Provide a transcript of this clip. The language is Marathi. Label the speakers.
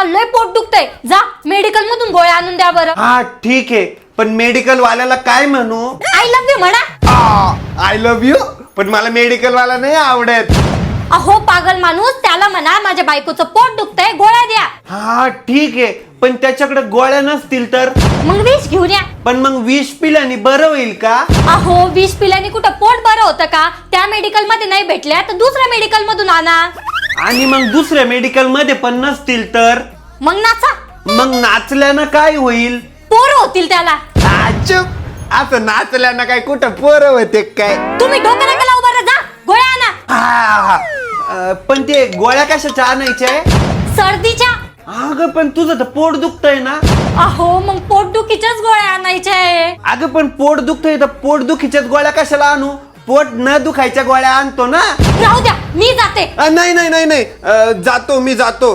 Speaker 1: ना लय पोट दुखतंय, जा मेडिकल मधून गोळ्या आणून द्या बरं.
Speaker 2: हा ठीक आहे, पण मेडिकल वाल्याला काय म्हणू?
Speaker 1: आय लव्ह यू म्हणा.
Speaker 2: आय लव्ह यू, पण मला मेडिकल वाला नाही आवडत.
Speaker 1: अहो पागल माणूस, त्याला म्हणा माझ्या बायकोचं पोट दुखतंय, गोळ्या द्या.
Speaker 2: हा ठीक आहे, पण त्याच्याकडे गोळ्या नसतील तर?
Speaker 1: मग विष घेऊन या.
Speaker 2: पण मग विष पिल्याने बरं होईल का?
Speaker 1: अहो विष पिल्याने कुठं पोट बरं होतं का? त्या मेडिकल मध्ये नाही भेटल्या तर दुसऱ्या मेडिकल मधून आणा.
Speaker 2: आणि मग दुसऱ्या मेडिकल मध्ये पण नसतील तर?
Speaker 1: मग नाचा.
Speaker 2: मग नाचल्यानं काय होईल?
Speaker 1: पोरं होतील त्याला.
Speaker 2: असं नाचल्यानं काय कुठं पोरं होते काय?
Speaker 1: तुम्ही डोकं नका लावू बरं, जा गोळ्या आणा.
Speaker 2: पण ते गोळ्या कशाच्या आणायच्या?
Speaker 1: सर्दीच्या.
Speaker 2: अगं पण तुझं तर पोट दुखतंय ना.
Speaker 1: अहो मग पोटदुखीच्याच गोळ्या आणायच्या आहे.
Speaker 2: अगं पण पोट दुखतंय तर पोट दुखीच्याच गोळ्या कशाला आणू? पोट न दुखायच्या गोळ्या आणतो ना.
Speaker 1: राहू द्या, मी जाते.
Speaker 2: नाही नाही नाही नाही, जातो मी जातो.